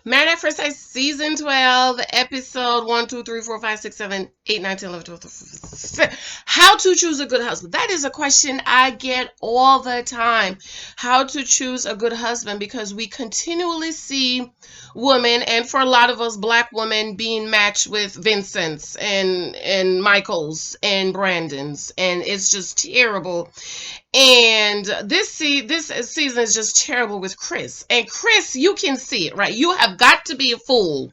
Married at First Sight, Season 12, Episode 1, 2, 3, 4, 5, 6, 7, 8, 9, 10, 11, 12, 13, How to choose a good husband. That is a question I get all the time. How to choose a good husband, because we continually see women, and for a lot of us, black women, being matched with Vincent's and Michael's and Brandon's, and it's just terrible. And this season is just terrible with Chris. And Chris, you can see it, right? You have got to be a fool,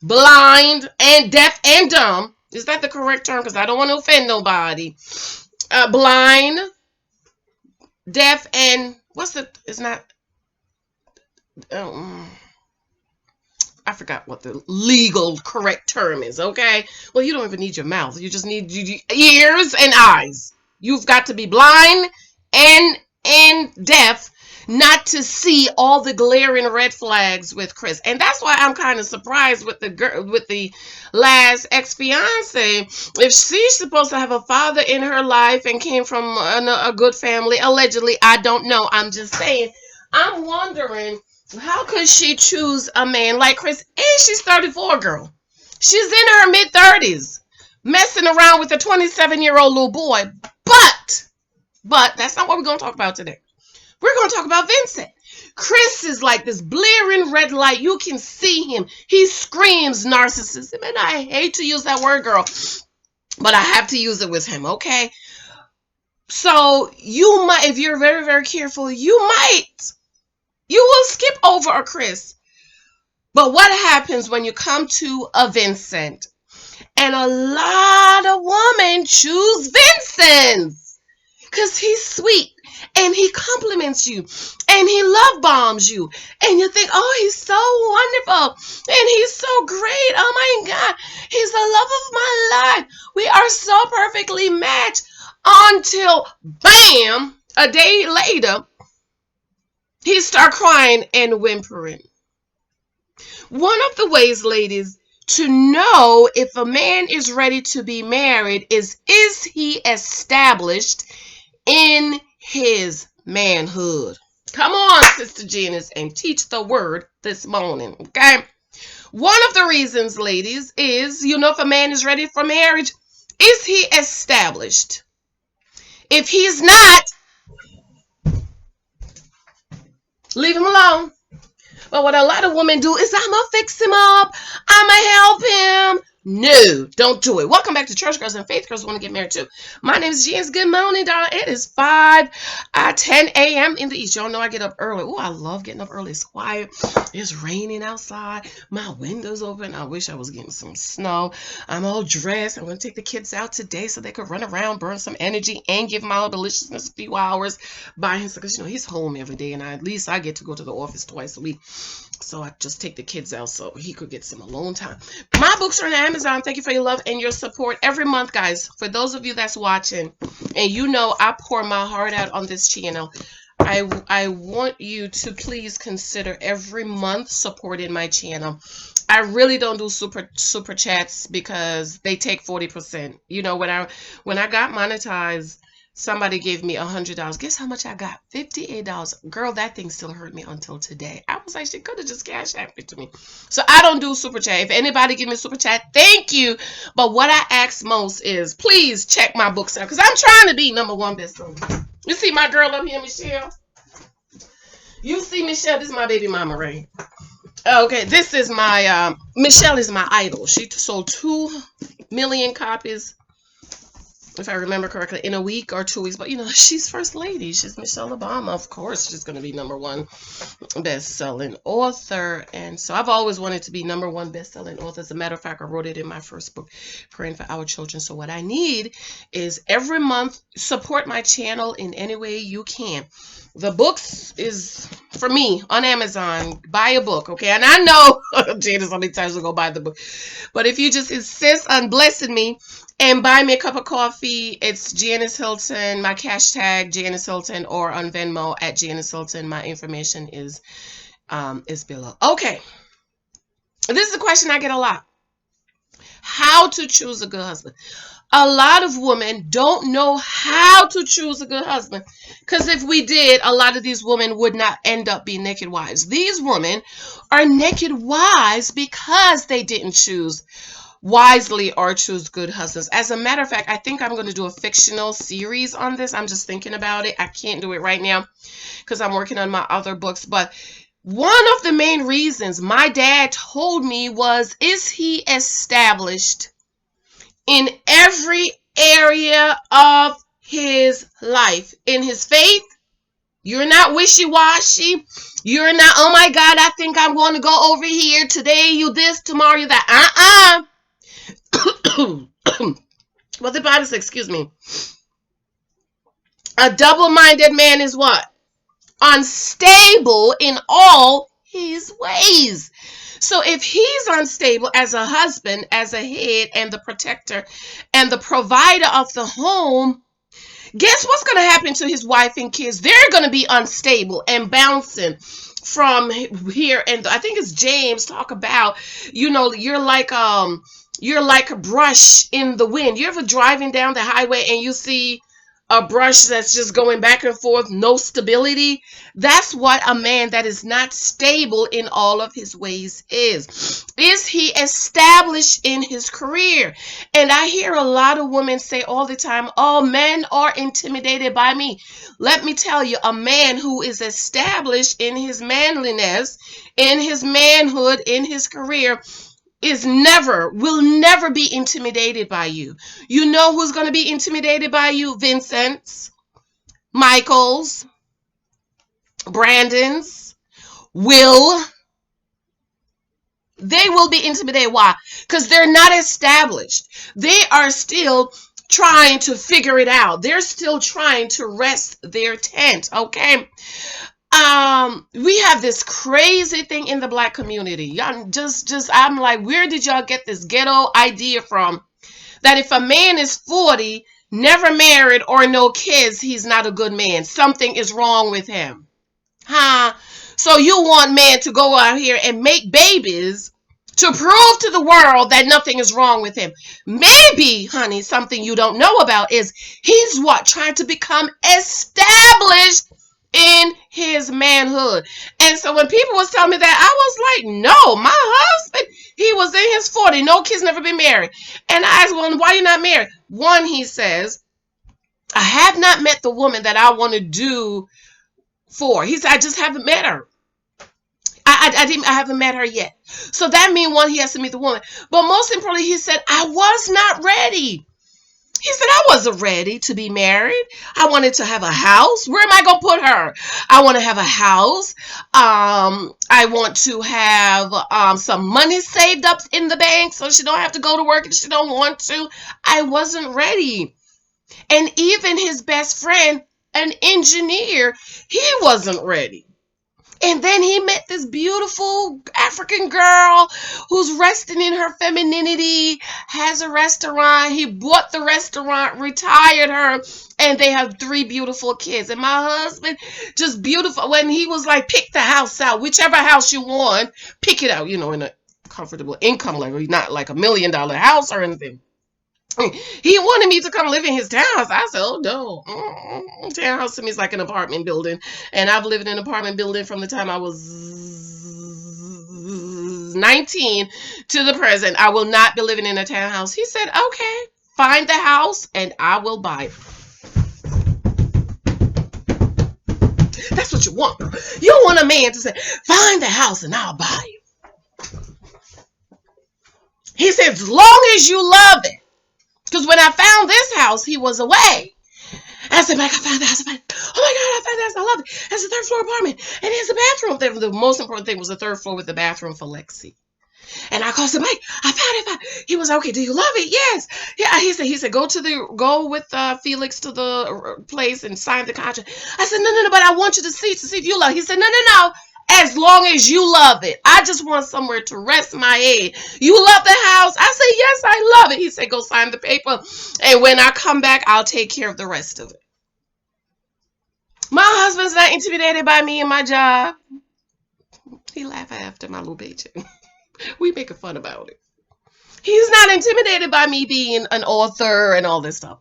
blind, and deaf and dumb. Is that the correct term? Because I don't want to offend nobody. Blind, deaf, and what's the? It's not. I forgot what the legal correct term is. Okay. Well, you don't even need your mouth. You just need ears and eyes. You've got to be blind and deaf not to see all the glaring red flags with Chris. And that's why I'm kind of surprised with the girl, with the last ex-fiance. If she's supposed to have a father in her life and came from a good family, allegedly, I don't know. I'm just saying. I'm wondering, how could she choose a man like Chris? And she's 34, girl. She's in her mid-30s, messing around with a 27-year-old little boy. But that's not what we're going to talk about today. We're going to talk about Vincent. Chris is like this blaring red light. You can see him. He screams narcissism. And I hate to use that word, girl, but I have to use it with him, okay? So you might, if you're very, very careful, you will skip over a Chris. But what happens when you come to a Vincent? And a lot of women choose Vincent because he's sweet and he compliments you and he love bombs you. And you think, oh, he's so wonderful and he's so great. Oh my God, he's the love of my life. We are so perfectly matched until, bam, a day later, he start crying and whimpering. One of the ways, ladies, to know if a man is ready to be married is he established in his manhood? Come on, Sister Janice, and teach the word this morning, okay? One of the reasons, ladies, is if a man is ready for marriage, is he established? If he's not, leave him alone. But what a lot of women do is, I'm going to fix him up. I'm going to help him. No, don't do it. Welcome back to Church Girls and Faith Girls Who Want to Get Married Too. My name is Janice. Good morning, darling. It is 10 a.m. in the East. Y'all know I get up early. Oh, I love getting up early. It's quiet. It's raining outside. My window's open. I wish I was getting some snow. I'm all dressed. I'm going to take the kids out today so they could run around, burn some energy, and give my deliciousness a few hours by him. Because, he's home every day, and at least I get to go to the office twice a week. So I just take the kids out so he could get some alone time. My books are on Amazon. Thank you for your love and your support every month, guys. For those of you that's watching, and I pour my heart out on this channel. I want you to please consider every month supporting my channel. I really don't do super chats because they take 40%. When I got monetized, somebody gave me $100. Guess how much I got? $58. Girl, that thing still hurt me until today. I was like, she could have just cash apped it to me. So I don't do super chat. If anybody give me super chat, thank you. But what I ask most is, please check my books out, because I'm trying to be #1 bestseller. You see my girl up here, Michelle? You see Michelle? This is my baby mama, right? Okay, this is my Michelle is my idol. She sold 2 million copies, if I remember correctly, in a week or 2 weeks. But she's first lady. She's Michelle Obama. Of course, she's going to be #1 best-selling author. And so I've always wanted to be #1 best-selling author. As a matter of fact, I wrote it in my first book, Praying for Our Children. So what I need is every month, support my channel in any way you can. The books is for me on Amazon. Buy a book, okay? And I know, Janice, how many times I go buy the book. But if you just insist on blessing me and buy me a cup of coffee, it's Janice Hylton, my cash tag, Janice Hylton, or on Venmo at Janice Hylton. My information is below. Okay. This is a question I get a lot. How to choose a good husband. A lot of women don't know how to choose a good husband. Because if we did, a lot of these women would not end up being naked wives. These women are naked wives because they didn't choose wisely or choose good husbands. As a matter of fact, I think I'm going to do a fictional series on this. I'm just thinking about it. I can't do it right now because I'm working on my other books. But one of the main reasons my dad told me was, is he established in every area of his life? In his faith, you're not wishy-washy. You're not, oh my God, I think I'm going to go over here. Today you this, tomorrow you that. Well, the Bible says, excuse me, a double-minded man is what? Unstable in all his ways. So if he's unstable as a husband, as a head and the protector and the provider of the home, guess what's going to happen to his wife and kids? They're going to be unstable and bouncing from here. And I think it's James talk about, you're like a brush in the wind. You ever driving down the highway and you see a brush that's just going back and forth, no stability? That's what a man that is not stable in all of his ways is. Is he established in his career? And I hear a lot of women say all the time, oh, men are intimidated by me. Let me tell you, a man who is established in his manliness, in his manhood, in his career, will never be intimidated by you. You know who's going to be intimidated by you? Vincent's, Michael's, Brandon's, Will. They will be intimidated. Why? Because they're not established. They are still trying to figure it out. They're still trying to rest their tent. Okay. We have this crazy thing in the Black community. Y'all I'm like, where did y'all get this ghetto idea from? That if a man is 40, never married or no kids, he's not a good man. Something is wrong with him. Huh? So you want men to go out here and make babies to prove to the world that nothing is wrong with him. Maybe, honey, something you don't know about is he's trying to become established in his manhood. And so when people was telling me that, I was like, no, my husband, he was in his 40, no kids, never been married. And I asked, well, why are you not married? One, he says, I have not met the woman that I want to do for. He said, I just haven't met her. I haven't met her yet. So that means, one, he has to meet the woman. But most importantly, he said, I was not ready. He said, I wasn't ready to be married. I wanted to have a house. Where am I going to put her? I want to have a house. I want to have some money saved up in the bank so she don't have to go to work if she don't want to. I wasn't ready. And even his best friend, an engineer, he wasn't ready. And then he met this beautiful African girl who's resting in her femininity, has a restaurant. He bought the restaurant, retired her, and they have 3 beautiful kids. And my husband, just beautiful. When he was like, pick the house out, whichever house you want, pick it out, in a comfortable income level, not like $1 million house or anything. He wanted me to come live in his townhouse. I said, oh, no. Townhouse to me is like an apartment building. And I've lived in an apartment building from the time I was 19 to the present. I will not be living in a townhouse. He said, okay, find the house and I will buy it. That's what you want. You want a man to say, find the house and I'll buy it. He said, as long as you love it. Because when I found this house, he was away. I said, Mike, I found the house. Oh my God, I found the house. I love it. It's a 3rd floor apartment. And it's a bathroom. The most important thing was the 3rd floor with the bathroom for Lexi. And I called him, Mike, I found it. He was okay. Do you love it? Yes. Yeah. He said, go with Felix to the place and sign the contract. I said, no, but I want you to see if you love it. He said, no. As long as you love it. I just want somewhere to rest my head. You love the house? I said, yes, I love it. He said, go sign the paper. And when I come back, I'll take care of the rest of it. My husband's not intimidated by me and my job. He laughed after my little paycheck. We making fun about it. He's not intimidated by me being an author and all this stuff.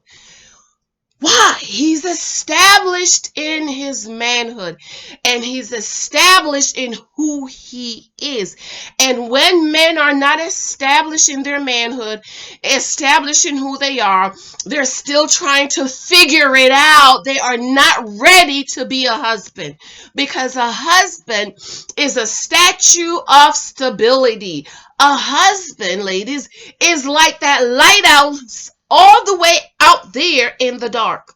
Why? He's established in his manhood, and he's established in who he is. And when men are not established in their manhood, established in who they are, they're still trying to figure it out. They are not ready to be a husband, because a husband is a statue of stability. A husband, ladies, is like that lighthouse all the way out there in the dark.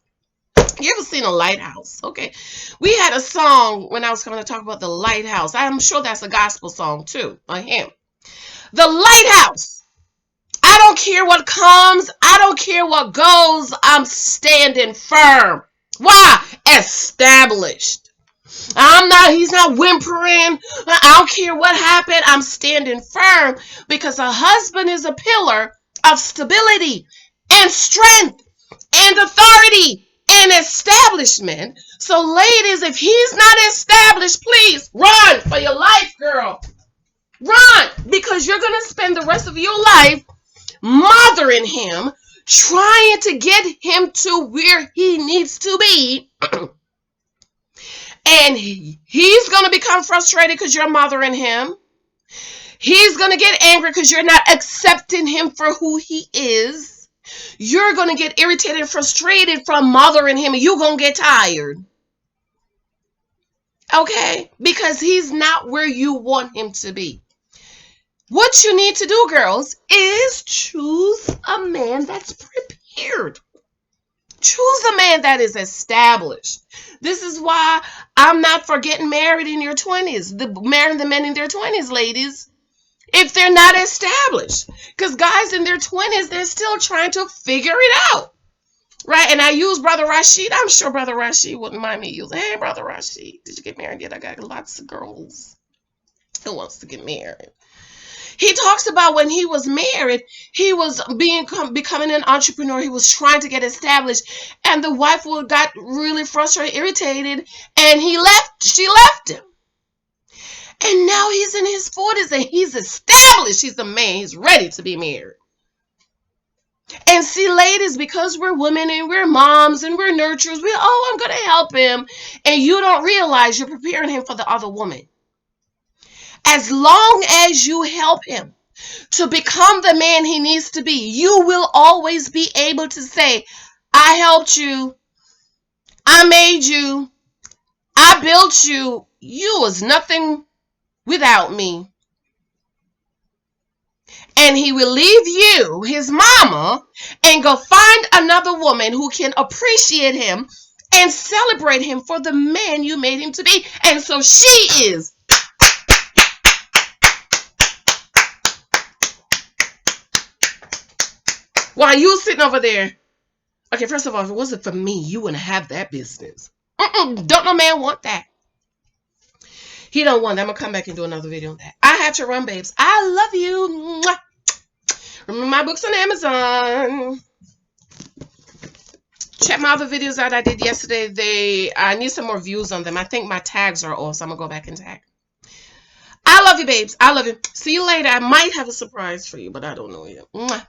You ever seen a lighthouse? Okay. We had a song when I was coming to talk about the lighthouse. I'm sure that's a gospel song too, a hymn. The lighthouse. I don't care what comes. I don't care what goes. I'm standing firm. Why? Established. He's not whimpering. I don't care what happened. I'm standing firm, because a husband is a pillar of stability and strength and authority and establishment. So ladies, if he's not established, please run for your life, girl. Run, because you're going to spend the rest of your life mothering him, trying to get him to where he needs to be. And he's going to become frustrated because you're mothering him. He's going to get angry because you're not accepting him for who he is. You're going to get irritated and frustrated from mothering him, and you're going to get tired. Okay? Because he's not where you want him to be. What you need to do, girls, is choose a man that's prepared. Choose a man that is established. This is why I'm not for getting married in your 20s. Marrying the men in their 20s, ladies. If they're not established. Because guys in their 20s, they're still trying to figure it out. Right? And I use Brother Rashid. I'm sure Brother Rashid wouldn't mind me using. Hey, Brother Rashid, did you get married yet? I got lots of girls who wants to get married. He talks about when he was married, he was becoming an entrepreneur. He was trying to get established. And the wife got really frustrated, irritated, and she left him. And now he's in his 40s and he's established. He's a man. He's ready to be married. And see, ladies, because we're women and we're moms and we're nurturers, I'm going to help him. And you don't realize you're preparing him for the other woman. As long as you help him to become the man he needs to be, you will always be able to say, I helped you. I made you. I built you. You was nothing without me. And he will leave you, his mama, and go find another woman who can appreciate him and celebrate him for the man you made him to be. And so she is. While you sitting over there. Okay, first of all, if it wasn't for me, you wouldn't have that business. Don't no man want that. He don't want that. I'm going to come back and do another video on that. I have to run, babes. I love you. Remember my books on Amazon. Check my other videos out I did yesterday. I need some more views on them. I think my tags are off, so I'm going to go back and tag. I love you, babes. I love you. See you later. I might have a surprise for you, but I don't know yet. Bye.